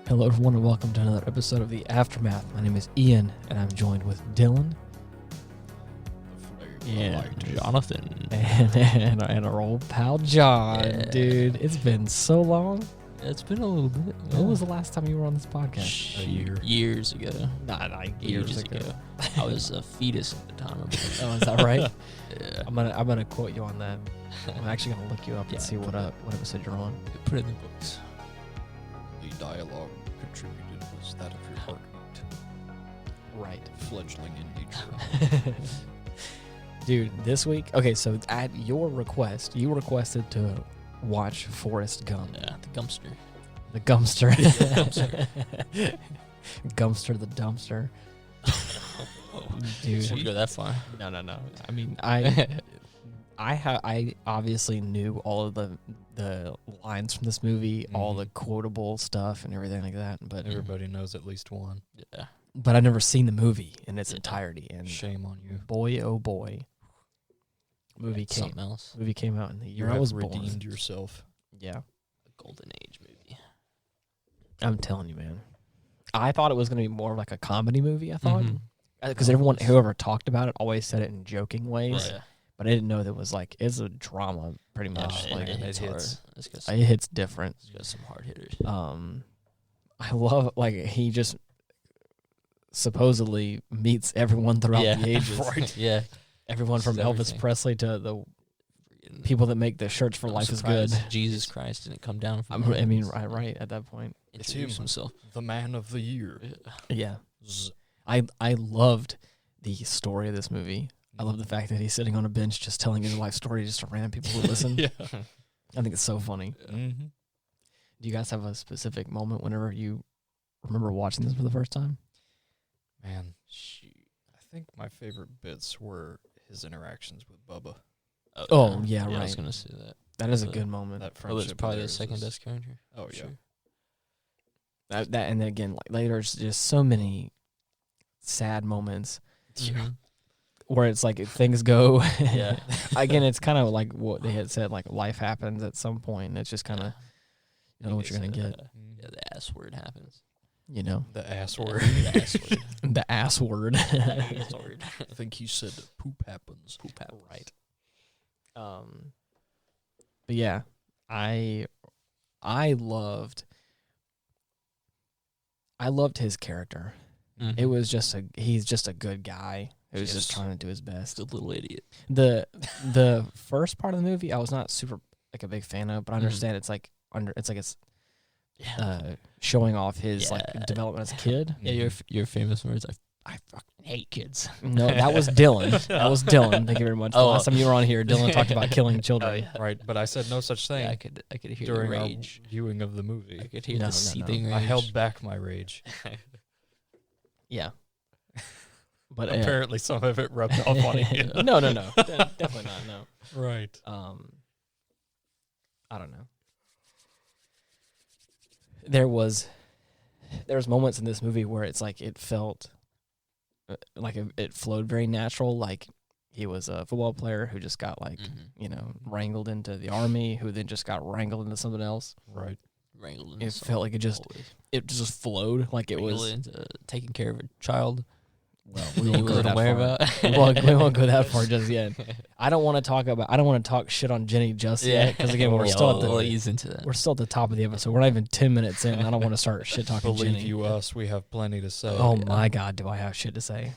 Hello, everyone, and welcome to another episode of The Aftermath. My name is Ian, and I'm joined with Dylan. Yeah, Jonathan. And our old pal John. Yeah. Dude, it's been so long. It's been a little bit. When was the last time you were on this podcast? A year. Years ago. Not like Years ago. I was a fetus at the time. Oh, is that right? Yeah. I'm gonna quote you on that. I'm actually gonna look you up and see what episode you're on. Put it in the books. The dialogue contributed was that of your heartbeat, Right. fledgling in nature. Dude, this week, okay, so at your request, you requested to watch Forrest Gump. Yeah, the Gumpster. The Gumpster. Gumpster. Gumpster the dumpster. Dude. Wouldn't go that far. No. I mean, I obviously knew all of the lines from this movie, all the quotable stuff and everything like that, but Everybody knows at least one. Yeah. but I've never seen the movie in its entirety. And Shame on you. boy, oh boy, movie came out in the year I was redeemed born. yourself. Yeah, A golden age movie. I'm telling you, man. I thought it was gonna be more like a comedy movie. I thought Mhm. because whoever talked about it always said it in joking ways. Right. But I didn't know that it was like it's a drama pretty much. Like it it hits. It's hits different. got some hard hitters. I love like he just supposedly meets everyone throughout the ages. Right. Yeah. Everyone from Elvis Everything. Presley to the people that make the shirts for I'm Life is Good. surprised Jesus Christ didn't come down from I mean, right at that point. Introduce himself. The man of the year. Yeah, Z- I loved the story of this movie. I love the fact that he's sitting on a bench just telling his life story just to random people who listen. yeah. I think it's so funny. Mm-hmm. Do you guys have a specific moment whenever you remember watching this for the first time? Man, I think my favorite bits were his interactions with Bubba. Oh, yeah, I was right. gonna say that. That is a good moment. That Oh, friendship. it's probably of the theirs second is- best character. Oh, for yeah. sure. That and then again, like later, there's just so many sad moments Mhm. where it's like if things go. Yeah. Again, it's kind of like what they had said, like life happens at some point. And it's just kind of you don't know what you're gonna get. Yeah, the ass word happens. You know, The ass Yeah, word. the ass word. the ass word. The ass word. I think he said poop happens. Poop happens. Right. But yeah, I loved his character. Mhm. It was just he's just a good guy who's just Yes. trying to do his best. Just a little idiot. The first part of the movie I was not super like a big fan of, but I understand it's like Yeah. showing off his like Yeah. development as a kid. Yeah, your famous words. I fucking hate kids. No, that was Dylan. That was Dylan. Thank you very much. The Oh. last time you were on here, Dylan talked about killing children. Right, but I said no such thing Yeah, I could hear the during rage. our viewing of the movie. I could hear No, the no, seething rage. I held back my rage. Yeah. But Apparently some of it rubbed off on you. no. Definitely not. No. Right. I don't know. There's moments in this movie where it's like it felt like it flowed very natural. Like he was a football player who just got like wrangled into the army, who then just got wrangled into something else. Right. Wrangled. It felt like it just flowed. Like it was. into taking care of a child. Well, We we won't go that aware far. about. we won't go that far just yet. I don't want to talk shit on Jenny just yet because again we're still at the we'll ease into that. we're still at the top of the episode. We're not even 10 minutes in. And I don't want to start shit talking Believe Jenny. you us, we have plenty to say. Oh yeah. my God, do I have shit to say?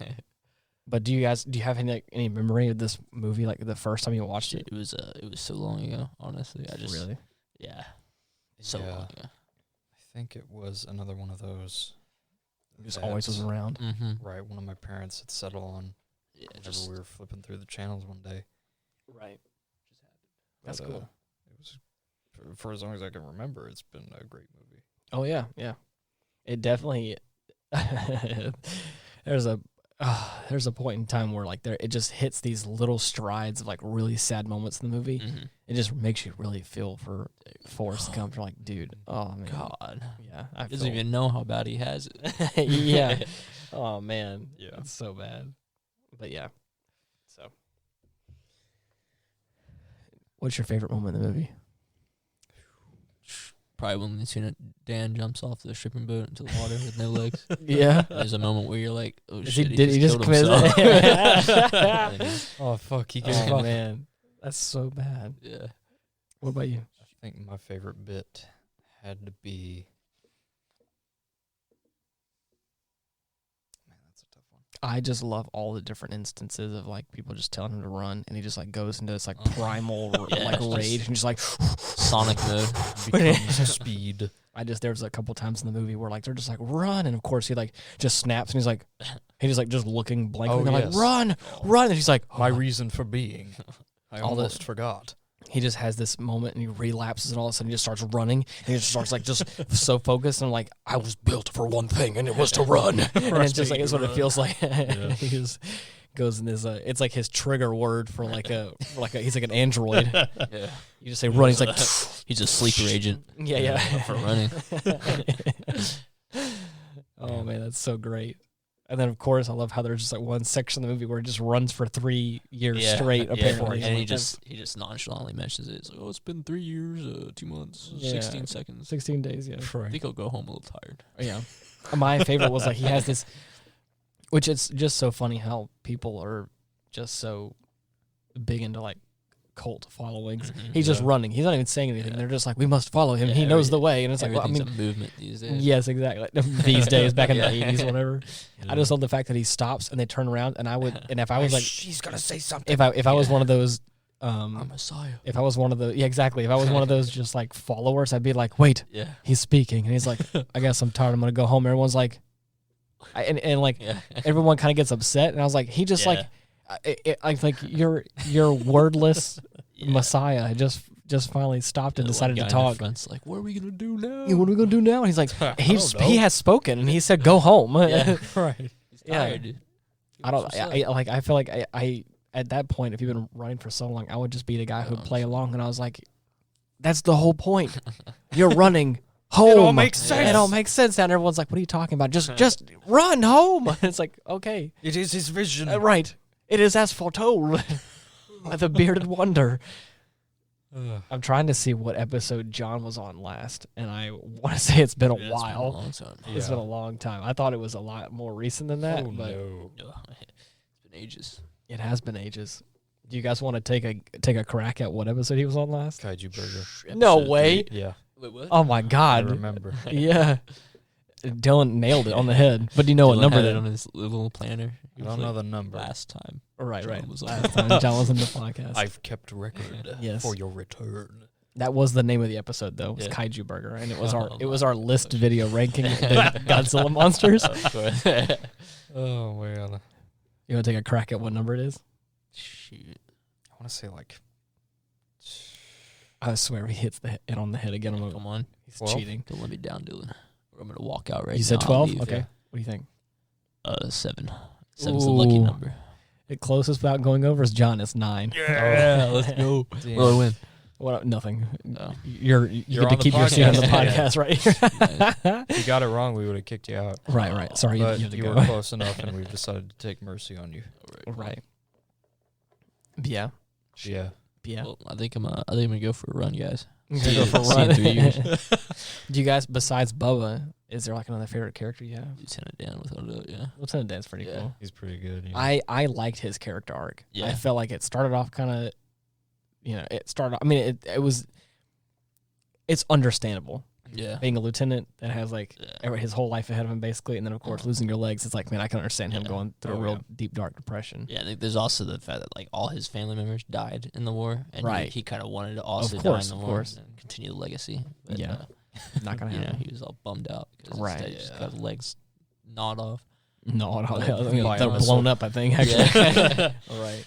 But do you have any memory of this movie like the first time you watched it? It was so long ago. Honestly, I just Really? yeah, so Yeah. long ago. I think it was another one of those. Just always was around. Mm-hmm. Right, one of my parents had settled on Yeah, whenever just we were flipping through the channels one day. Right. But, That's cool. It was for as long as I can remember. It's been a great movie. Oh yeah, yeah. It definitely. There's a point in time where like it just hits these little strides of like really sad moments in the movie. Mhm. It just makes you really feel for Forrest Gump. You're like, dude, oh man, God, yeah, I he doesn't feel- even know how bad he has it. yeah. Oh man, Yeah. it's so bad. But yeah, so what's your favorite moment in the movie? probably when Lieutenant Dan jumps off the shipping boat into the water with no legs. Yeah. There's a moment where you're like, oh Did shit, he just killed commit himself. Oh fuck, he Oh gave man, that's so bad. Yeah. What about you? I think my favorite bit had to be. Man, that's a tough one. I just love all the different instances of like people just telling him to run, and he just like goes into this like primal Yeah, like just rage, and just like Sonic mode. Becomes speed. there's a couple times in the movie where like they're just like run, and of course he like just snaps, and he's like just looking blankly, and they're yes. like run, and he's like My reason for being. I All the- almost forgot. he just has this moment and he relapses, and all of a sudden he just starts running, and he just starts like just so focused, and like I was built for one thing, and it was to run. And it's just like it's what it feels like. He just goes in this it's like his trigger word for like a he's like an android. Yeah. You just say run, he's like He's a sleeper agent. yeah. For running. Oh man, that's so great. And then of course I love how there's just like one section of the movie where it just runs for 3 years straight. Apparently, And Like, he just nonchalantly mentions it. It's like, oh, it's been 3 years, 2 months, Yeah. 16 seconds. 16 days. Yeah, I think I'll go home a little tired. yeah. My favorite was like he has this, which it's just so funny how people are just so big into like cult followings. Mhm. He's just running. He's not even saying anything. Yeah. They're just like, we must follow him. Yeah, He knows the way. And it's like, well, I Everything's mean, a movement these days. yes, exactly. These days, back in the Yeah. 80s, whatever. I just love the fact that he stops and they turn around, and if I was like, she's gonna say something. if I was one of those, I'm Messiah. if I was one of the, yeah, exactly. If I was one of those just like followers, I'd be like, wait, Yeah. he's speaking, and he's like, I guess I'm tired. I'm gonna go home. Everyone's like, and like Yeah. everyone kind of gets upset, and I was like, he just Yeah. I like you're wordless Yeah. Messiah just finally stopped and The decided one to guy in the talk. front's like, what are we gonna do now? Yeah, what are we gonna do now? And he's like, I he don't know. has spoken, and he said, go home. Yeah. Right. He's Yeah. tired, dude. I don't. I feel like I at that point, if you've been running for so long, I would just be the guy who'd play along, and I was like, that's the whole point. You're running home. It all makes sense. It all makes sense. And everyone's like, what are you talking about? Just run home. And it's like, okay, It is his vision. right. It is as foretold by the bearded wonder. I'm trying to see what episode John was on last, and I want to say it's been a Yeah, it's been a while. long time. It's been a long time. I thought it was a lot more recent than that, but no. It's been ages. it has been ages. Do you guys want to take a crack at what episode he was on last? Kaiju burger. No Episode way. 3. Yeah. Wait, what? Oh my I God. remember. Yeah. Dylan nailed it on the head. But do you know what Dylan number had that it on his little planner. I don't know the number. Last time. Right, John right. was on Last it. time John was in the podcast. I've kept record Yes. for your return. That was the name of the episode though. It was Yeah. Kaiju Burger. And it was Oh our my list gosh. video ranking the Godzilla monsters. Oh man. You wanna take a crack at what number it is? Shoot. I want to say like. I swear he hits it on the head again. Come on. He's 12? cheating. Don't let me down, Dylan. Or I'm going to walk out right now. You said I'll 12? leave. Okay. Yeah. What do you think? 7. 7's the lucky Ooh. number. The closest without going over is John. It's 9. Yeah, let's go. Damn. Will I win? What? Nothing. No. You You're get to on the keep your seat on the podcast. podcast right here. If you got it wrong, we would have kicked you out. Right. Sorry, you But had to you go. were close enough, and we've decided to take mercy on you. Right. Yeah. Yeah. Yeah. Well, I think I'm gonna go for a run, guys. You See go you- for a see you in run. 3 years. Do you guys, besides Bubba, is there like another favorite character you have? Lieutenant Dan without a doubt, yeah. Lieutenant Dan's pretty Yeah. cool. He's pretty good. Yeah. I liked his character arc. Yeah. I felt like it started off kind of, it started. I mean, it's understandable Yeah. being a lieutenant that has like Yeah. his whole life ahead of him basically, and then of course losing your legs. It's like, man, I can understand him Yeah. going through a Oh, real yeah. deep dark depression. Yeah, I think there's also the fact that like all his family members died in the war, and Right. he kind of wanted to also course, die in of the war course. and continue the legacy. But, Yeah. Not gonna you know, happen. he was all bummed out because Right. instead he just got his legs gnawed off. No, By they're a blown up. I think actually. Yeah. Right.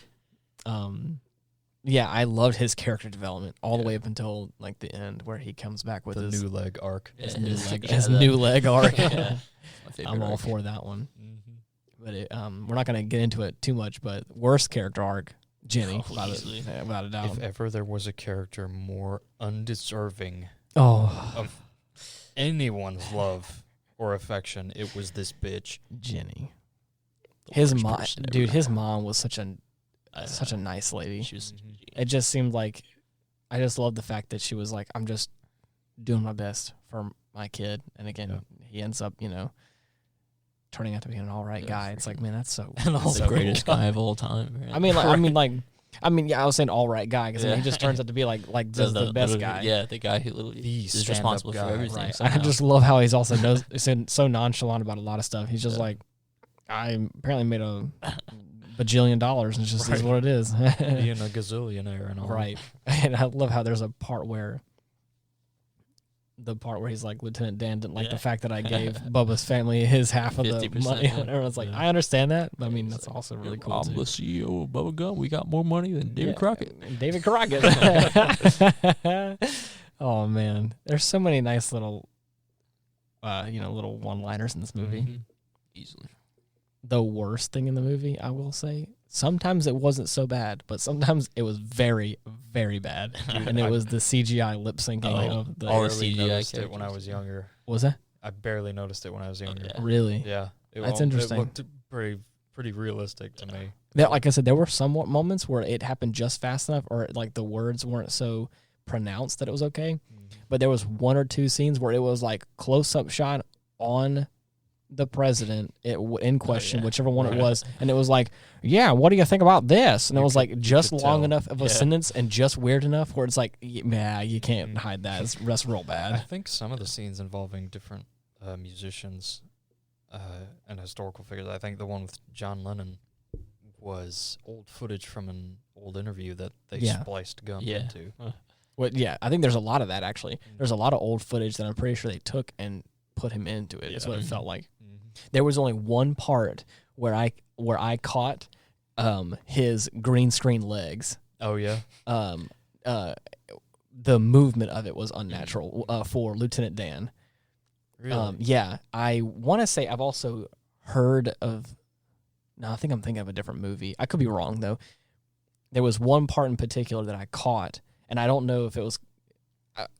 Yeah, I loved his character development all the way up until like the end where he comes back with the his new leg arc. his Yeah, new his- leg, yeah, his that- new leg arc. Yeah. My favorite I'm all arc. for that one. Mm-hmm. But we're not gonna get into it too much. But worst character arc, Jenny, Oh, easily. without a doubt. If ever there was a character more undeserving Oh, of anyone's love or affection, it was this bitch. Jenny. The His worst mom, person dude. ever. His mom was such a I- nice lady. She was. It just seemed like I just loved the fact that she was like, I'm just doing my best for my kid, and again, Yeah. he ends up, turning out to be an all right guy. It's like, man, that's so The greatest guy of all time. Right? I mean, I was saying all right guy because he just turns out to be like just the best guy. Yeah, the guy who literally is responsible for everything. Right. I somehow. just love how he's also so nonchalant about a lot of stuff. He's just like, I apparently made a bajillion dollars, and it's just is what it is. Being a gazillionaire and all. Right. And I love how there's a part where he's like, Lieutenant Dan didn't like the fact that I gave Bubba's family his half of the money. And everyone's like, I understand that, but I mean, that's also really cool. I'm the CEO of Bubba Gump. We got more money than David Crockett. And David Crockett. Oh man, there's so many nice little, little one-liners in this movie. Mm-hmm. Easily. The worst thing in the movie, I will say, sometimes it wasn't so bad, but sometimes it was very, very bad. And it was the CGI lip syncing of the. I All the barely CGI noticed it when I was younger. What was that? I barely noticed it when I was younger. yeah. Really? Yeah. That's interesting. It looked pretty realistic to me. Like I said, there were some moments where it happened just fast enough, or like the words weren't so pronounced that it was okay. But there was one or two scenes where it was like close-up shot on the president in question, whichever one it was, and it was like, yeah, what do you think about this? And it was like just long enough of a sentence and just weird enough where it's like, yeah, you can't hide that. That's real I bad. think some of the scenes involving different musicians and historical figures. I think the one with John Lennon was old footage from an old interview that they spliced Gump into. Well, yeah, I think there's a lot of that actually. There's a lot of old footage that I'm pretty sure they took and put him into it. That's what it felt like. There was only one part where I caught his green screen legs. Oh yeah. The movement of it was unnatural for Lieutenant Dan. Really? Yeah, I want to say I've also heard of. No, I think I'm thinking of a different movie. I could be wrong though. There was one part in particular that I caught, and I don't know if it was.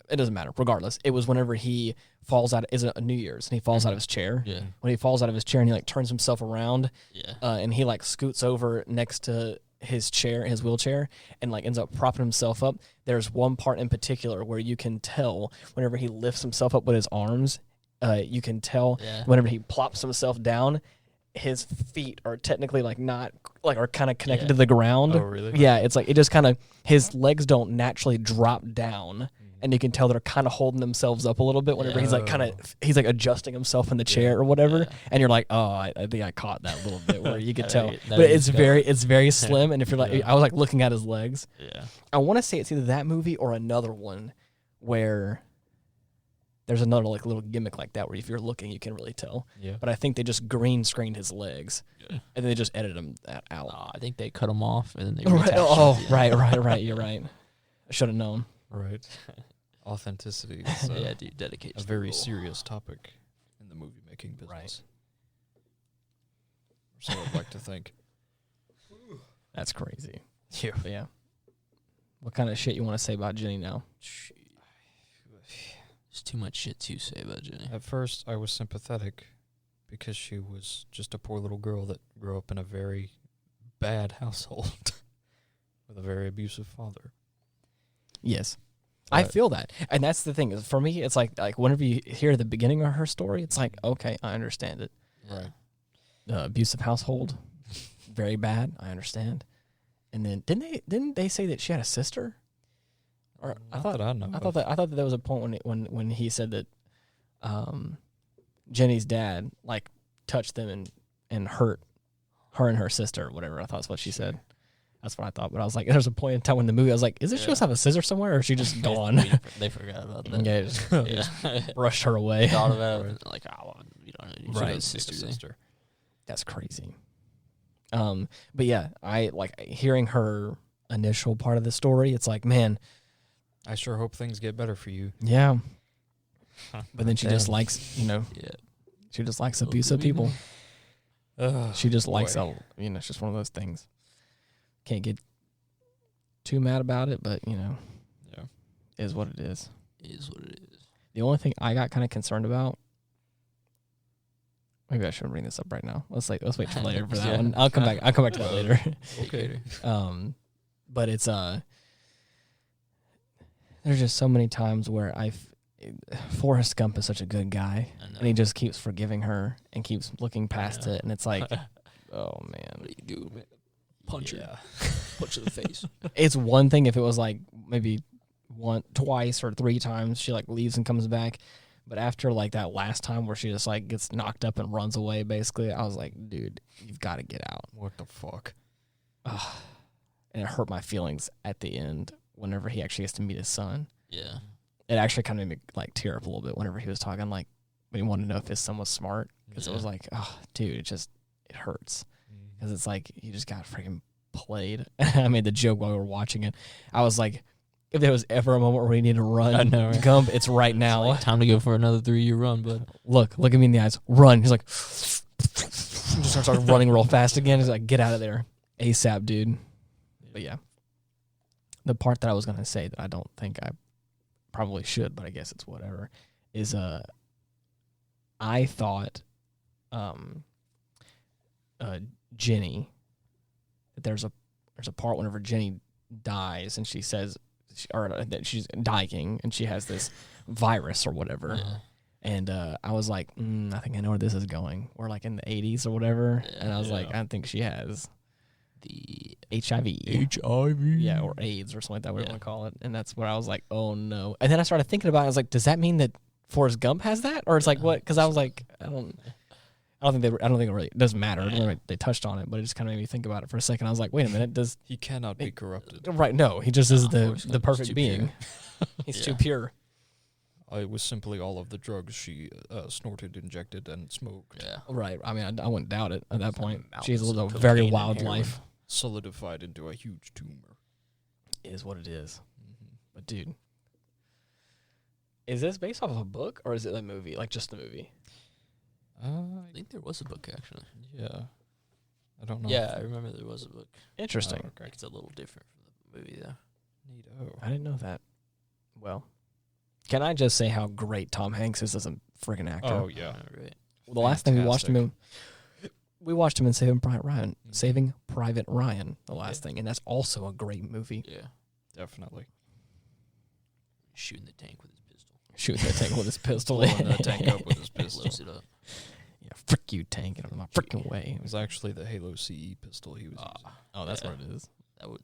It doesn't matter. Regardless, it was whenever he falls out. Is it a New Year's? And he falls out of his chair. Yeah. When he falls out of his chair and he like turns himself around. Yeah. And he like scoots over next to his chair, his wheelchair, and like ends up propping himself up. There's one part in particular where you can tell whenever he lifts himself up with his arms, you can tell whenever he plops himself down, his feet are technically like not like are kind of connected to the ground. Oh really? Yeah, it's like it just kind of his legs don't naturally drop down. And you can tell they're kind of holding themselves up a little bit whenever he's like he's like adjusting himself in the chair or whatever. Yeah. And you're like, oh, I think I caught that little bit where you could tell, but it's very slim. And if you're like, I was like looking at his legs. Yeah. I want to say it's either that movie or another one where there's another like little gimmick like that where if you're looking, you can really tell. Yeah. But I think they just green screened his legs and then they just edited him out. I think they cut him off and then they right. You're right. I should have known. Right. Authenticity. Yeah, dude, dedication. A very serious topic in the movie making business. Right. So I'd like to think. That's crazy. Yeah. What kind of shit you want to say about Jenny now? There's too much shit to say about Jenny. At first, I was sympathetic because she was just a poor little girl that grew up in a very bad household with a very abusive father. Yes. I feel that. And that's the thing. For me, it's like whenever you hear the beginning of her story, it's like, okay, I understand it. Right. Abusive household, very bad, I understand. And then didn't they say that she had a sister? Or I thought that there was a point when he said that Jenny's dad like touched them and hurt her and her sister or whatever. I thought that's what she said. That's what I thought, but I was like, there's a point in time in the movie I was like, is it she supposed to have a scissor somewhere, or is she just gone? They forgot about that. Yeah, just brushed her away. Thought about it, like, oh, you don't know, right? Sister. That's crazy. But yeah, I like hearing her initial part of the story. It's like, man, I sure hope things get better for you. Yeah. But then she just likes, she just likes abusive people. She just likes, it's just one of those things. Can't get too mad about it, but, is what it is. It is what it is. The only thing I got kind of concerned about, maybe I shouldn't bring this up right now. Let's wait till later for that one. I'll come back to that later. Okay. But it's there's just so many times where Forrest Gump is such a good guy, I know. and he just keeps forgiving her and keeps looking past it, and it's like, oh What man. do you do, man? Punch Yeah. her. Punch her in the face. It's one thing if it was like maybe twice or 3 times she like leaves and comes back, but after like that last time where she just like gets knocked up and runs away, basically, I was like, dude, you've got to get out. What the fuck? Ugh. And it hurt my feelings at the end whenever he actually gets to meet his son. Yeah. It actually kind of made me like tear up a little bit whenever he was talking, like when he wanted to know if his son was smart, because it was like, oh, dude, it hurts, because it's like you just got freaking played. I made the joke while we were watching it. I was like, if there was ever a moment where we need to run, I know, right? Gump, it's right now. Like, time to go for another 3-year run, bud. Look at me in the eyes. Run. He's like, just starts running real fast again. He's like, get out of there, ASAP, dude. But yeah, the part that I was gonna say that I don't think I probably should, but I guess it's whatever, is I thought Jenny, that there's a part whenever Jenny dies and she says that she's dying and she has this virus or whatever. Yeah. And I was like, I think I know where this is going. We're like in the 80s or whatever. And I was like, I think she has The HIV. Yeah, or AIDS or something like that, whatever you want to call it. And that's where I was like, oh no. And then I started thinking about it. I was like, does that mean that Forrest Gump has that? Or it's like, what? Because I was like, I don't think it really it doesn't matter. I don't know, they touched on it, but it just kind of made me think about it for a second. I was like, wait a minute, does He cannot be corrupted. right? No, he just is Forrest the Gump is perfect too being. pure. He's Yeah. too pure. It was simply all of the drugs she snorted, injected, and smoked. Yeah. Right. I mean, I wouldn't doubt it at that point. mountains She's lived a of very cocaine and wild heroin. life. Solidified into a huge tumor. Is what it is. But dude, is this based off of a book or is it a movie? Like just the movie? I think there was a book, actually. Yeah. I don't know. Yeah, I remember there was a book. Interesting. Oh, okay. It's a little different from the movie, though. Neato. I didn't know that. Well, can I just say how great Tom Hanks is as a freaking actor? Oh, yeah. Right. The last thing we watched him Fantastic. in, Saving Private Ryan. Saving Private Ryan, the last thing, and that's also a great movie. Yeah. Definitely. Shooting the tank with his pistol. Shooting the tank with his pistol. Blowing the tank up with his pistol. Blows it up. Yeah, frick you, tank. Get out of my freaking way. It was actually the Halo CE pistol he was using. Oh, that's Yeah. what it is.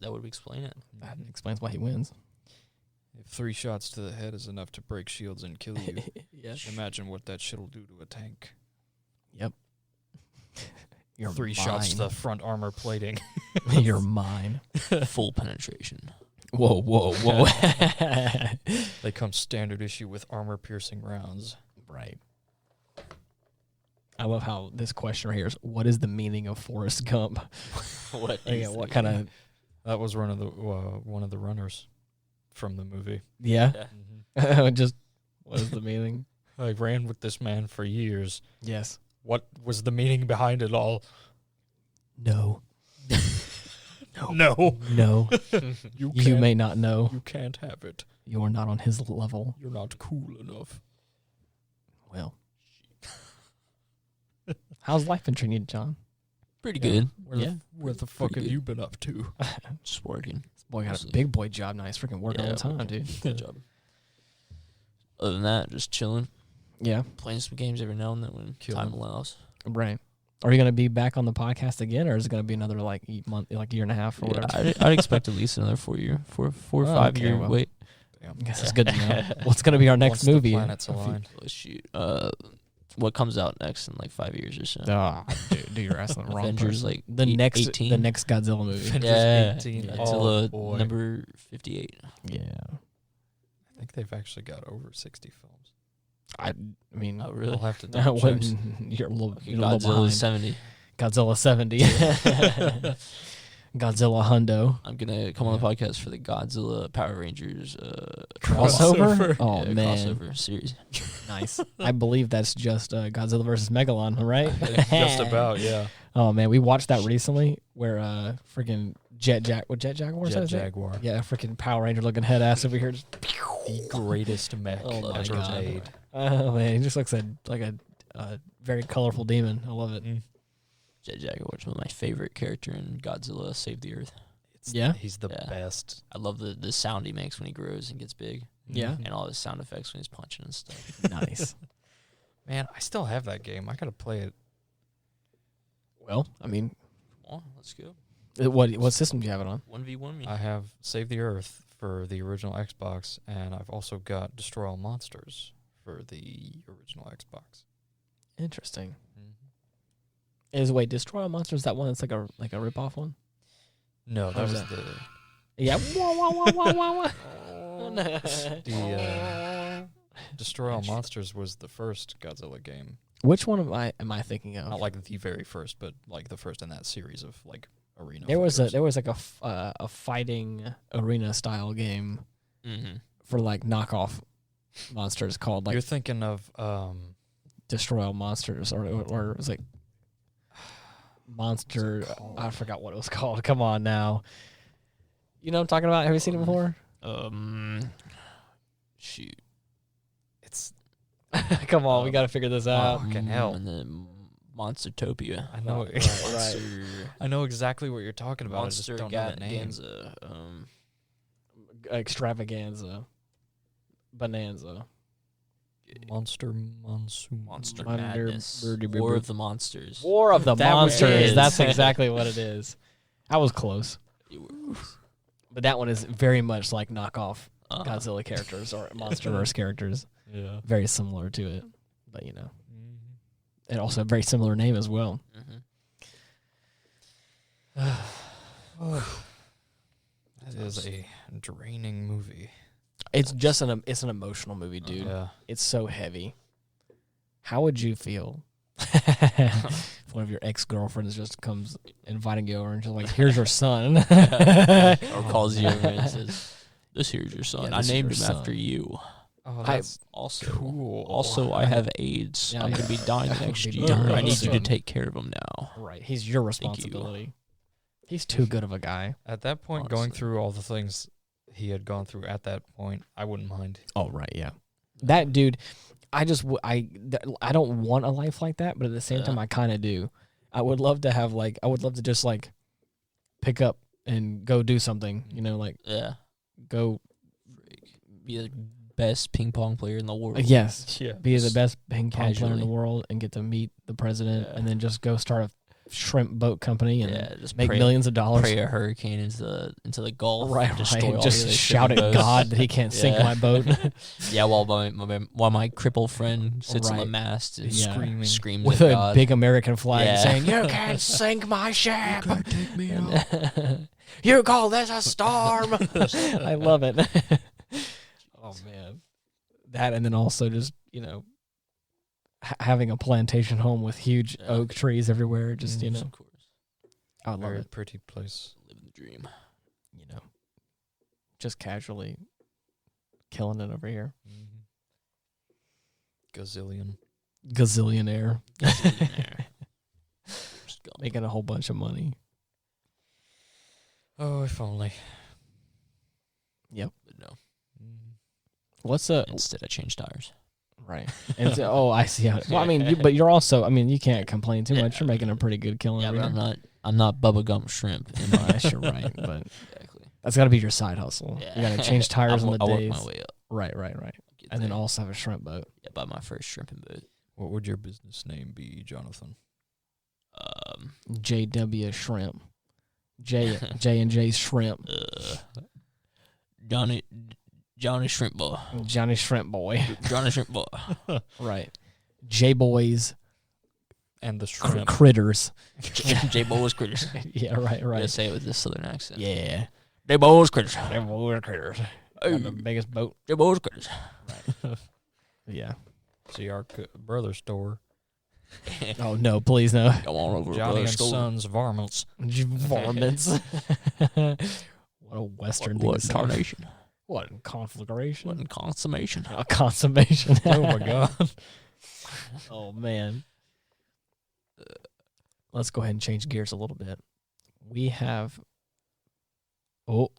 That would explain it. That explains why he wins. If 3 shots to the head is enough to break shields and kill you, Yeah. imagine what that shit'll do to a tank. Yep. You're 3 shots to the front armor plating. You're mine. Full penetration. Whoa, whoa, whoa. They come standard issue with armor-piercing rounds. Right. I love how this question right here is, what is the meaning of Forrest Gump? What Kind of, That was one of the runners from the movie. yeah? Yeah. Just, what is the meaning? I ran with this man for years. Yes. What was the meaning behind it all? No. No. No. You You may not know. You can't have it. You're not on his level. You're not cool enough. Well. How's life been treating you, John? Pretty good. Where the fuck Pretty have good. you been up to? Just working. This boy got a Mostly. big boy job now. He's freaking working all Yeah, the time, dude. Good job. Other than that, just chilling. Yeah. Playing some games every now and then when Killing. time allows. Right. Are you going to be back on the podcast again, or is it going to be another month, like year and a half or Yeah, whatever? I'd expect at least another 4 or 5 okay, year well. wait. Damn. I guess it's good to know. What's going to be our next Once the movie? planets align. Oh, shoot. What comes out next in like 5 years or so? Ah, dude, you're asking the wrong Avengers, person. like, the 18. the next Godzilla movie. Avengers Yeah, 18. Yeah. Oh, Godzilla boy. number 58. Yeah. I think they've actually got over 60 films. I mean, Oh, really? I'll have to double check. when you're a little, Okay, you're a little Godzilla behind. 70. Godzilla 70. Godzilla Hundo. I'm gonna come on the podcast for the Godzilla Power Rangers Crossover? Oh, yeah, man. crossover series. Nice. I believe that's just Godzilla versus Megalon, right? Just about, yeah. Oh, man. We watched that recently where freaking Jet Jaguar? Jet Jaguar. Yeah, freaking Power Ranger looking head ass over here. Just, The greatest mech Oh my ever God. made. oh, man. He just looks like a very colorful demon. I love it. Jet Jaguar is one of my favorite character in Godzilla Save the Earth. He's the Yeah. best. I love the sound he makes when he grows and gets big. Yeah. And all his sound effects when he's punching and stuff. Nice. Man, I still have that game. I gotta play it. Well, I mean, Come on, let's go. what system do you have it on? 1v1 me. I have Save the Earth for the original Xbox, and I've also got Destroy All Monsters for the original Xbox. Interesting. Mm-hmm. Destroy All Monsters that one that's like a ripoff one? No, that How's was that? the Yeah. Wah, wah, wah, wah, wah, wah. the Destroy All Monsters was the first Godzilla game. Which one am I thinking of? Not like the very first, but like the first in that series of like arena. There was fighters. like a fighting arena style game Mm-hmm. for like knockoff monsters called like You're thinking of Destroy All Monsters or it was like Monster. I forgot what it was called. Come on now. You know what I'm talking about? Have you seen it before? Shoot. it's. Come on, we got to figure this out. Fucking hell. And then Monstertopia. I know. Right. I know exactly what you're talking about. Monster I just don't know the name. Ganza. Extravaganza. Bonanza. Monster Monsoon. Monster Wonder- Madness. Birdie War Boo. of the Monsters. War of the That was Monsters. it. That's exactly what it is. I was close. You were- But that one is very much like knockoff Uh-huh. Godzilla characters or Monsterverse characters. Yeah. Very similar to it. But, you know. And also a very similar name as well. Mm-hmm. That is a draining movie. It's just it's an emotional movie, dude. Yeah. It's so heavy. How would you feel if one of your ex-girlfriends just comes inviting you over and just like, here's your son? Or calls you over and says, "This here's your son. Yeah, I this is named your him after son." you. Oh, I- that's Also, cool. also, I have AIDS. Yeah, I'm yeah. gonna be dying I'm next gonna be year. dying I need you to soon. take care of him now." Right. He's your Thank you. responsibility. He's too good of a guy. At that point, going Honestly. through all the things he had gone through at that point, I wouldn't mind. Oh, right, yeah. That dude, I don't want a life like that, but at the same time, I kind of do. I would love to just like pick up and go do something, you know, like Yeah. go. Be the best ping pong player in the world. Yes. Yeah. Be the best ping pong player in the Casually. world and get to meet the president Yeah. and then just go start a shrimp boat company and Yeah, just make pray, millions of dollars. pray a hurricane into the Gulf. Right, destroy all right. the Just other shout at shipping boats. God that he can't sink Yeah. my boat. Yeah, while my crippled friend sits on the Right. mast and Yeah. screams With at a God. big American flag Yeah. saying, "You can't sink my ship. You can't take me out." You call this a storm?" I love it. Oh man, that and then also just having a plantation home with huge Yeah. oak trees everywhere. Just Of course, I love Very it. pretty place. living the dream. Just casually killing it over here. Gazillion. Gazillionaire, Millionaire. Just Gump. making a whole bunch of money. Oh, if only. But no, What's instead I changed tires. right? And I see how. Well, I mean, but you're also. I mean, you can't complain too much. You're making a pretty good killing. Yeah, over but here. I'm not Bubba Gump Shrimp. Am I? Yes, you're right, but Exactly. that's got to be your side hustle. Yeah. You got to change tires on the I work days. my way up. Right. Get And then there. also have a shrimp boat. buy my first shrimping boat. What would your business name be, Jonathan? JW Shrimp. J&J Shrimp. Johnny Shrimp Boy. Johnny Shrimp Boy. Johnny Shrimp Boy. Right. J Boys And the shrimp. Critters. J Boys Critters. Yeah, right. Gotta say it with this southern accent. Yeah. J Boys Critters. J Boys Critters. Hey. Got the biggest boat. J Boys Critters. Yeah. See our brother store. Oh, no, please, no. Come on over to Johnny Brother and Store. Sons Varmints. Varmints. What a Western thing What to say. tarnation? What conflagration? What consummation? A consummation. Oh, my God. Oh, man. Let's go ahead and change gears a little bit. We have... Oh,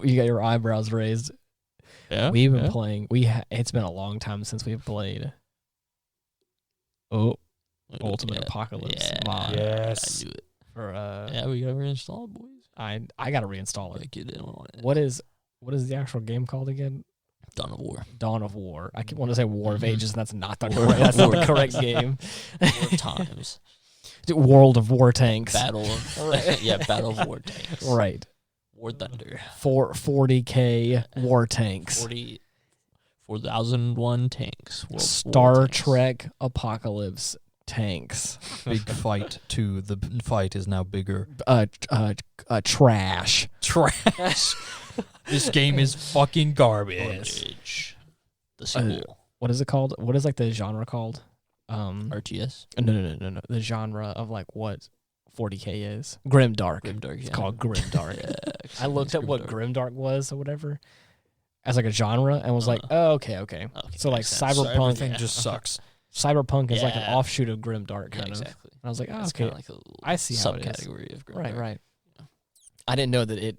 you got your eyebrows raised. Yeah. We've been playing... It's been a long time since we've played... Ultimate Apocalypse Yeah. mod. Yes. I knew it. For, Yeah, we got reinstalled, boys. I gotta reinstall it. Get in on it. What is the actual game called again? Dawn of War. Dawn of War. I want to say War of Mhm. Ages, and that's not the War correct. That's not the of correct game. War of Times. World of War Tanks. Battle of yeah, Battle of War Tanks. Right. War Thunder. 40K War Tanks. 4,001 tanks. Star Trek Apocalypse Tanks. Big fight 2. The fight is now bigger. Trash. Trash. This game is fucking garbage. The sequel. What is it called? What is like the genre called? RTS. No. The genre of like what 40K is. Grimdark. Grimdark. It's Yeah. called Grimdark. Yeah, I looked at what Grimdark was or whatever as like a genre and was like, okay. So like makes sense. So Cyberpunk. everything just sucks. Cyberpunk is like an Yeah. offshoot of Grimdark Yeah, kind of. exactly. And I was like, It's okay, kinda like a little I see how it is. subcategory of Grimdark. Right. Yeah. I didn't know that it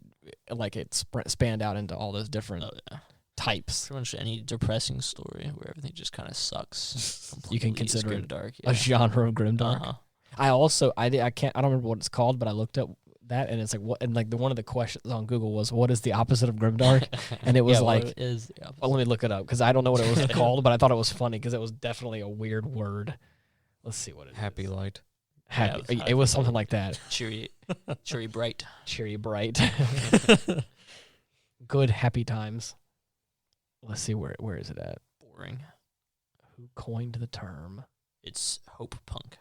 spanned out into all those different Oh yeah. types. Pretty much any depressing story where everything just kind of sucks. You can completely is consider it Grimdark. A genre of Grimdark. Uh-huh. I don't remember what it's called, but I looked up that and it's like what, and like one of the questions on Google was, what is the opposite of Grimdark? And it was Yeah, like, what is the opposite? well, let me look it up because I don't know what it was called, but I thought it was funny because it was definitely a weird word. Let's see what it is. Happy light. Happy. Yeah, It was happy. something like that. cheery, bright. Cheery, bright. Good, happy times. Let's see where is it at? Boring. Who coined the term? It's hope punk.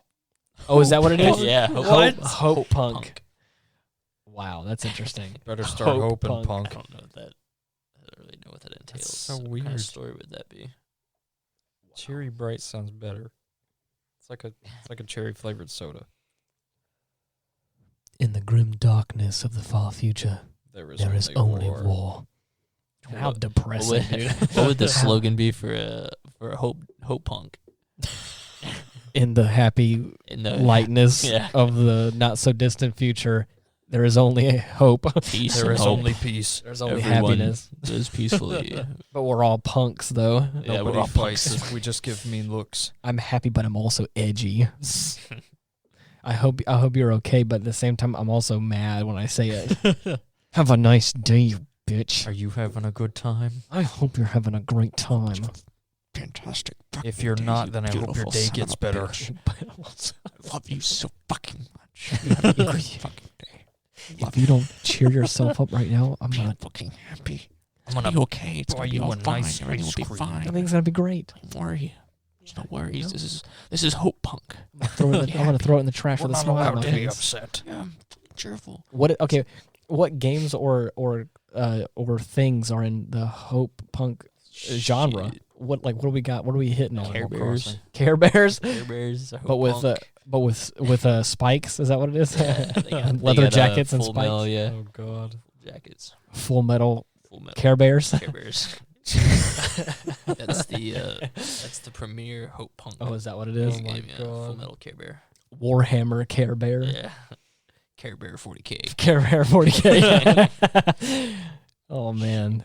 Oh, is that what it is? Yeah, Hope punk. Wow, that's interesting. Better start Hope hoping, punk. I don't know that. I don't really know what that entails. so What kind weird. of story would that be? Cherry Bright sounds better. It's like a cherry flavored soda. In the grim darkness of the far future, There is only war. How What- depressing, What dude. would, what would the slogan be for a hope punk? In the happy In the lightness Yeah. of the not so distant future, there is only a hope. peace. There and is hope. only peace. There's only Everyone happiness. lives peacefully. But we're all punks, though. Yeah, we're Nobody all fights punks. if we just give mean looks. I'm happy, but I'm also edgy. I hope you're okay, but at the same time, I'm also mad when I say it. Have a nice day, you bitch. Are you having a good time? I hope you're having a great time. Fantastic. If you're not, then I hope your day gets better. I love you so fucking much. If you don't cheer yourself up right now, I'm gonna. fucking happy. I'm gonna be okay. It's buy gonna be you all a fine. nice Everything will be ice cream. fine. Everything's gonna be great. Don't worry. There's no worries. This is hope punk. I'm gonna throw it in the trash We're with a not smile on allowed my to be face. upset. Yeah, I'm cheerful. What games or things are in the hope punk genre? Shit. What do we got? What are we hitting on? Care Bears. Care Bears, Care Bears. but with spikes. Is that what it is? They Leather got, jackets and full spikes. metal, yeah. Oh God. Jackets. Full metal Full metal. Care Bears. Care Bears. That's the premier hope punk. Oh, is that what it is? Oh my Full God. metal Care Bear. Warhammer Care Bear. Yeah. Care Bear 40K. Care Bear 40K. Oh man.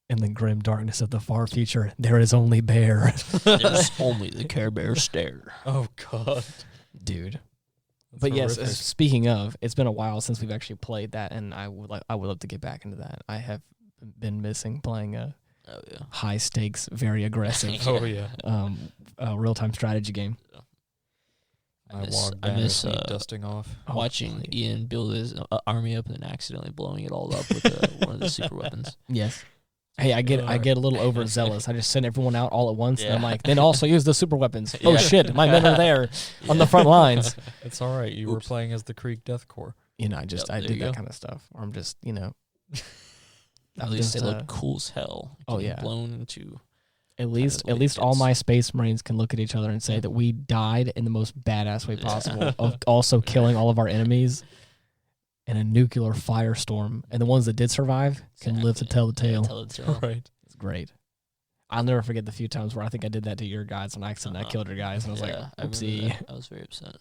In the grim darkness of the far future, there is only bear. There's only the Care Bear stare. Oh God. Dude. That's But yes, horrific. speaking of, it's been a while since we've actually played that, and I would love to get back into that. I have been missing playing a Oh yeah. high stakes, very aggressive Oh yeah. real time strategy game. My miss- log I band miss, is me dusting off. Watching funny. Ian build his army up and then accidentally blowing it all up with one of the super weapons. Yes. Hey, I get a little overzealous. I just send everyone out all at once, and I'm Yeah. like, then also use the super weapons. Oh Yeah. shit, my men are there on the front lines. It's all right. You were Oops. playing as the Creek Death Corps. You know, I Yep, did there you that go. kind of stuff, or I'm just, you know. At I'm least just, they look cool as hell. oh, Getting yeah. blown into. At least what it all gets. my space marines can look at each other and say that we died in the most badass way Yeah. possible of also killing all of our enemies in a nuclear firestorm, and the ones that did survive can live to tell the tale. Tell the tale. Right. It's great. I'll never forget the few times where I think I did that to your guys on accident. I killed your guys, and I was Yeah, like, I remember oopsie, that. I was very upset.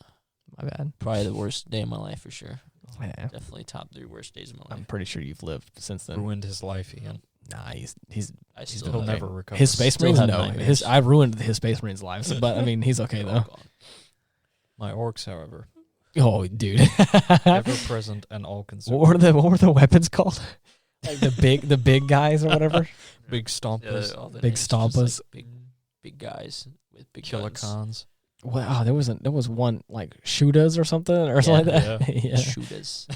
my bad. Probably the worst day of my life for sure. Yeah. Definitely top 3 worst days of my I'm life. pretty sure you've lived since then. Ruined his life, Ian. Nah, he's I still He'll have- never recover. his space Still marines. have No, nightmares. I ruined his space marines' lives, but I mean he's okay they're though. all gone. My orcs, however, Oh, dude. Ever present and all consuming. What were the weapons called? Like the big guys or whatever. Big stompers. Big stompas. Like big guys with big Killer guns. cons. Wow, there was one like shooters or something or something like that. Yeah. Shooters.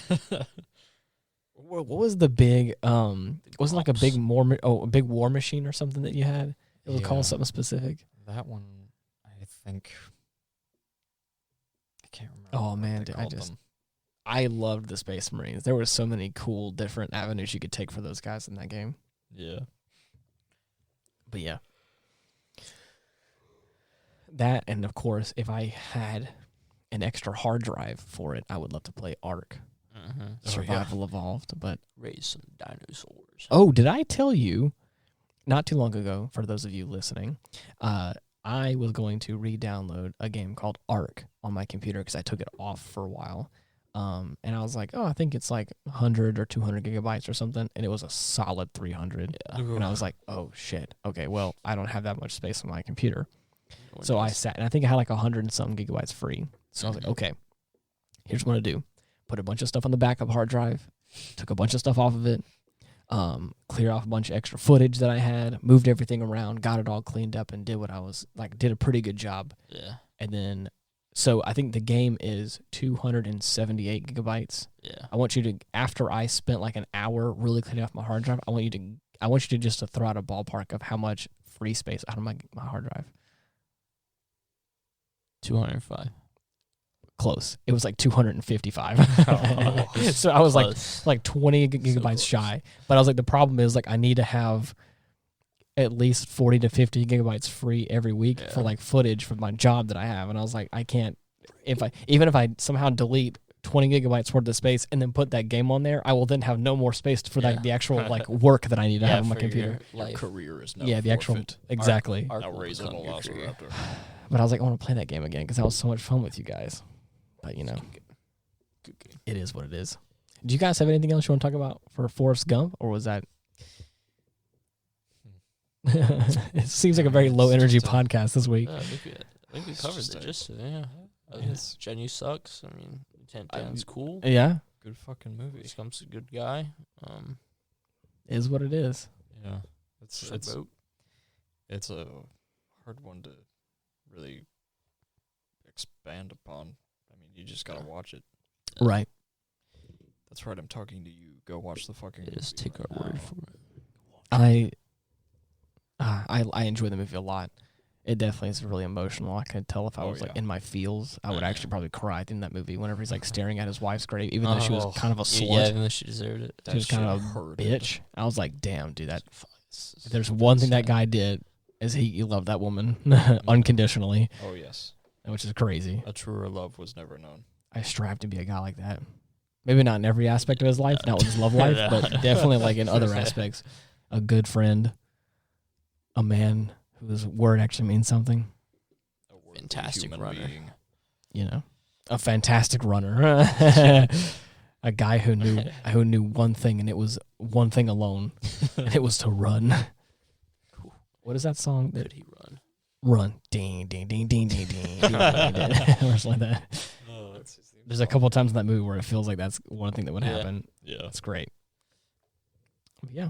What was the big wasn't like a big Gumps. a big war machine or something that you had? It was Yeah. called something specific. That one, I think. I can't remember. Oh what man, they dude, called them. I loved the Space Marines. There were so many cool different avenues you could take for those guys in that game. Yeah. But yeah. That, and of course, if I had an extra hard drive for it, I would love to play Ark. Survival Evolved. But Raise some dinosaurs. oh, did I tell you not too long ago, for those of you listening, I was going to re-download a game called Ark on my computer because I took it off for a while. And I was like, oh, I think it's like 100 or 200 gigabytes or something. And it was a solid 300. Yeah. And I was like, oh, shit. Okay, well, I don't have that much space on my computer. So I sat, and I think I had like 100 and some gigabytes free. So I was like, okay, here's what I do. Put a bunch of stuff on the backup hard drive, took a bunch of stuff off of it, cleared off a bunch of extra footage that I had, moved everything around, got it all cleaned up, and did what I was, like, did a pretty good job. Yeah. And then, so I think the game is 278 gigabytes. Yeah. I want you to, after I spent like an hour really cleaning off my hard drive, I want you to just to throw out a ballpark of how much free space out of my hard drive. 205. Close. It was like 255. Oh. So I was Close. like 20 gigabytes close. shy. But I was like, the problem is like I need to have at least 40 to 50 gigabytes free every week for like footage for my job that I have. And I was like, I can't, even if I somehow delete 20 gigabytes worth of space and then put that game on there, I will then have no more space for the actual like work that I need to have on my computer. Your career is now The actual, forfeit. exactly. Ark Now will raise a become your career. velociraptor. But I was like, I want to play that game again because that was so much fun with you guys. But you know, Good game. it is what it is. Do you guys have anything else you want to talk about for Forrest Gump, or was that? It seems like a very low energy podcast this week. I think we covered the gist of it. Yeah. Yes. Jenny sucks. I mean, Lieutenant Dan's cool. Yeah, Good fucking movie. Scump's a good guy. is what it is. Yeah. Boat. It's a hard one to really expand upon. I mean, you just gotta watch it. Right. That's right. I'm talking to you. Go watch the fucking. Just movie take our right word now. for it. I enjoy the movie a lot. It definitely is really emotional. I could tell if I was like in my feels, I would actually probably cry in that movie whenever he's like staring at his wife's grave, even though she was kind of a slut. Yeah, even though she deserved it. She was kind of a hurt. bitch. I was like, damn, dude, if there's one thing that guy did is he loved that woman unconditionally, Oh yes. which is crazy. A truer love was never known. I strive to be a guy like that. Maybe not in every aspect of his life, not with his love life, but definitely like in other aspects. A good friend, a man whose word actually means something. A worthy Fantastic human runner. being. You know, a fantastic runner, a guy who knew one thing, and it was one thing alone, and it was to run. Cool. What is that song? Could he run? Run, ding, ding, ding, ding, ding, ding, ding, or something like that. There's a couple of times in that movie where it feels like that's one thing that would happen. Yeah. It's great. Yeah.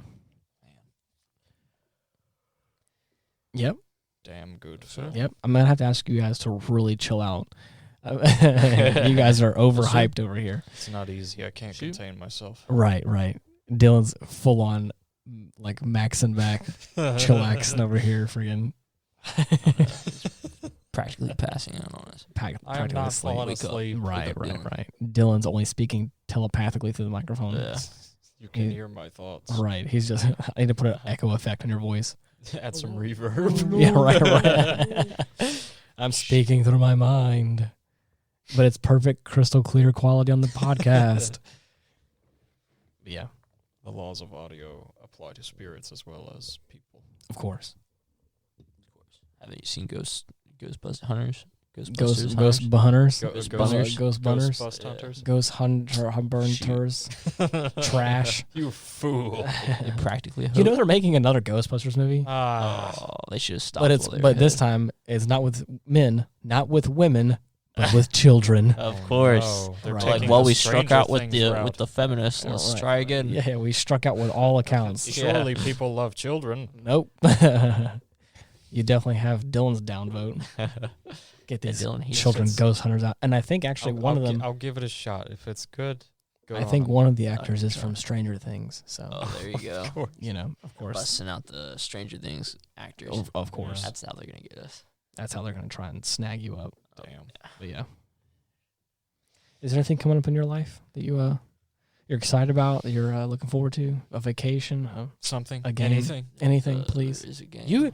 Yep. Damn good Sure. film. Yep. I'm gonna have to ask you guys to really chill out. You guys are overhyped over here. It's not easy. I can't contain myself. Right. Dylan's full on like maxing back, chillaxing over here, friggin' Practically passing out on us. I am practically not asleep. falling Wake up. asleep. Right. Dylan's only speaking telepathically through the microphone. Yeah. You can hear my thoughts. Right. He's just. I need to put an echo effect on your voice. Add some reverb. Yeah. Right. I'm speaking through my mind, but it's perfect, crystal clear quality on the podcast. Yeah. The laws of audio apply to spirits as well as people. Of course. Haven't you seen Ghostbusters Hunters? Ghost Hunters? hunters. Ghost bunners. Ghost bunners. Ghost hunters. Ghost hunters. Trash. You fool. They practically You know they're making another Ghostbusters movie, Oh, they should have stopped. but while they were this ahead. time it's not with men, not with women, but with children. Of course. No. They're Right. taking Like, well, the we struck Stranger out with Things the route. feminists. Let's Right. try again. Yeah, we struck out with all accounts. Surely people love children. Nope. You definitely have Dylan's downvote. Get these Dylan, he children sits- ghost hunters out. And I think actually one of them, I'll give it a shot. If it's good, go I think on. one of the actors is from Stranger Things. So, Oh, there you go. Of course. you know, of course. Busting out the Stranger Things actors. Of course. Yeah. That's how they're going to get us. That's how they're going to try and snag you up. Damn. But yeah. Is there anything coming up in your life that you're excited about, that you're looking forward to? A vacation? Something. A game? Anything. Anything, please? There is a game. You,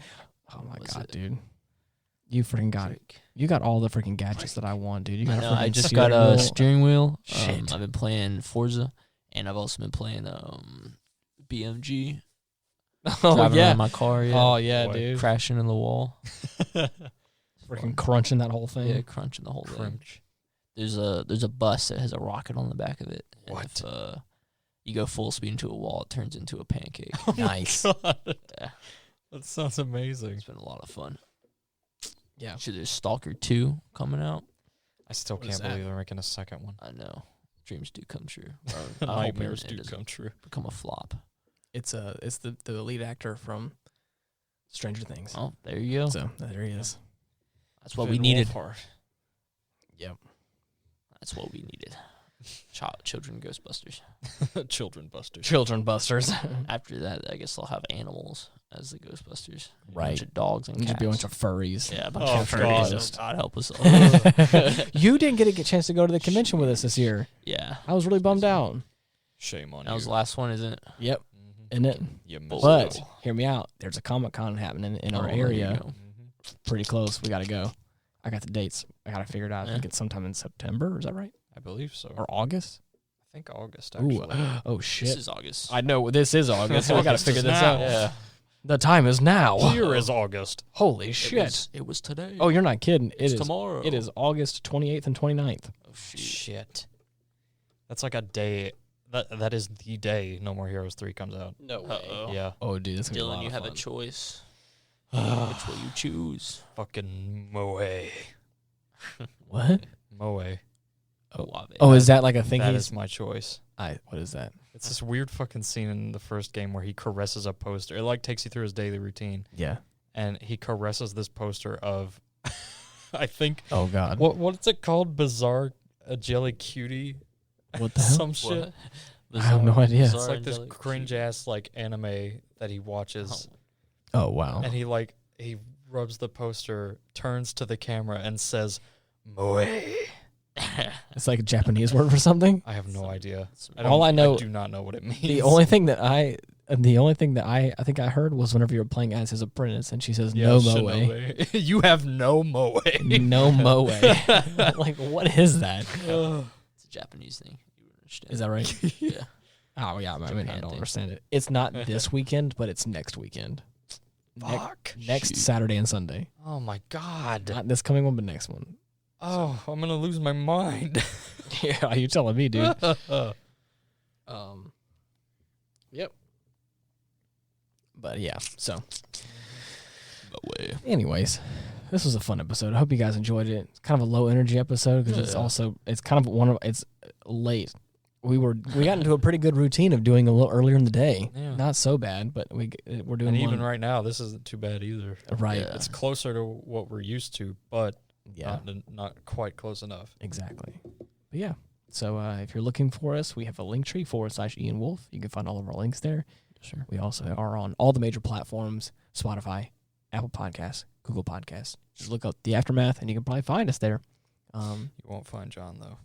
oh my Was God, it? dude. You freaking got it. You got all the freaking gadgets that I want, dude. You got I a know. I freaking just got steering a wheel. steering wheel. Shit. I've been playing Forza, and I've also been playing BMG. Oh, driving yeah. around my car. Yeah. Oh, yeah, Boy. dude. Crashing in the wall. Freaking crunching that whole thing. Yeah, crunching the whole thing. Crunch. There's a bus that has a rocket on the back of it. And What? If you go full speed into a wall, it turns into a pancake. Nice. God. Yeah. That sounds amazing. It's been a lot of fun. Yeah. Actually, there's Stalker 2 coming out. I still What is can't that? believe they're making a second one. I know. Dreams do come true. Or I hope Nightmares it do doesn't come true. become a flop. It's the lead actor from Stranger Things. Oh, there you go. So there he is. That's what we needed. Yep. That's what we needed. Children Ghostbusters. Children busters. Children Busters. After that, I guess they'll have animals as the Ghostbusters. A Right. bunch of dogs and It'd cats. just be a bunch of furries. Yeah, a bunch Oh, of God. furries. God help us all. You didn't get a chance to go to the convention with us this year. Yeah. I was really bummed out. Shame on That you. was the last one, isn't it? Yep. Mhm. Isn't it? You But miserable. hear me out. There's a Comic-Con happening in our Oh, there you area. go. Mhm. Pretty close. We got to go. I got the dates. I got to figure it out. I think Yeah. it's sometime in September. Is that right? I believe so. Or August? I think August, Ooh. actually. Oh, This shit. is August. I know. This is August. So we got to August figure is this now. out. Yeah. The time is now. Here is August. Holy shit. It was today. Oh, you're not kidding. it's It is. tomorrow. It is August 28th and 29th. Oh, shoot. Shit. That's like a day. That is the day No More Heroes 3 comes out. No Uh-oh. Yeah. Oh, dude, this is gonna be a Dylan, lot you of have a fun. choice. Which will you choose? Fucking Moe. What? Moe. Oh, is that like a thing? That He's. is my choice. What is that? It's this weird fucking scene in the first game where he caresses a poster. It like takes you through his daily routine, Yeah. and he caresses this poster of, I think, Oh God. what's it called? Bizarre Jelly Cutie. What the hell? Some shit. I have no idea. It's like this cringe ass like anime that he watches, Oh wow. and he rubs the poster, turns to the camera, and says, "Moe." It's like a Japanese word for something. I have no idea. All I know- I do not know what it means. The only thing that I think I heard was whenever you were playing as his apprentice, and she says Yeah, no moe, Shinoe. You have no Moe. no moe. Like what is that? It's a Japanese thing. You would understand. Is that right? Yeah. Oh yeah, I mean I Japan don't thing. understand it. It's not this weekend, but it's next weekend. Fuck. Next Shoot. Saturday and Sunday. Oh my god. Not this coming one, but next one. Oh, I'm gonna lose my mind. Yeah, you telling me, dude. Yep. But yeah, so anyways, this was a fun episode. I hope you guys enjoyed it. It's kind of a low energy episode because it's kind of it's late. We got into a pretty good routine of doing a little earlier in the day. Yeah. Not so bad, but we're doing And one. even right now, this isn't too bad either. Right. Yeah. It's closer to what we're used to, but Yeah. not quite close enough. Exactly. But yeah. So if you're looking for us, we have a link tree /Ian Wolf. You can find all of our links there. Sure. We also are on all the major platforms: Spotify, Apple Podcasts, Google Podcasts. Just look up The Aftermath, and you can probably find us there. You won't find John though.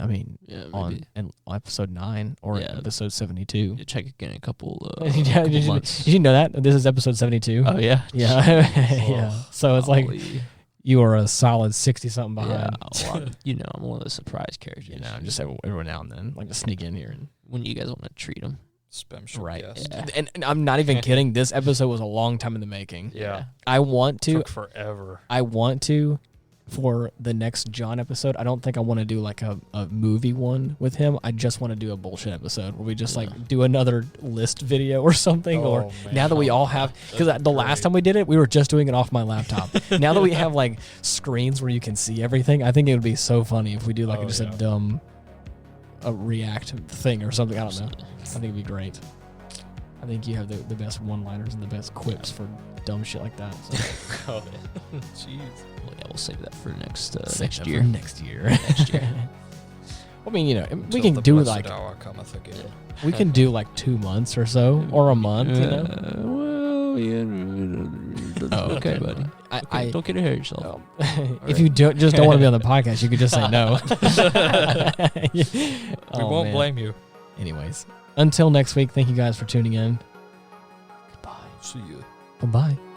I mean, Yeah, on episode 9 or Yeah. episode 72. You check again in a couple, Yeah, couple did months. you know that? This is episode 72. Oh, yeah? Yeah. Yeah. So it's like Golly. you are a solid 60-something Yeah, behind. well, I'm one of the surprise characters. You know, just every now and then, like to sneak in here. And, When you guys want to treat them. Special right. guest. Yeah. And I'm not even kidding. This episode was a long time in the making. Yeah. I want to. Took forever. I want to for the next John episode, I don't think I want to do like a movie one with him. I just want to do a bullshit episode where we just like do another list video or something. Or now that we all have, because the last time we did it, we were just doing it off my laptop. Now that we have like screens where you can see everything, I think it would be so funny if we do like just a dumb react thing or something. I don't know. I think it'd be great. I think you have the best one-liners and the best quips for dumb shit like that. So. Jeez. Well, yeah, we'll save that for next year. Next year. I mean, we can do like we can do like 2 months or so, or a month. Well, yeah. Okay, buddy. Okay, don't get ahead of yourself. If you don't want to be on the podcast, you could just say no. We won't blame you. Anyways, until next week, thank you guys for tuning in. Goodbye. See you. Bye-bye.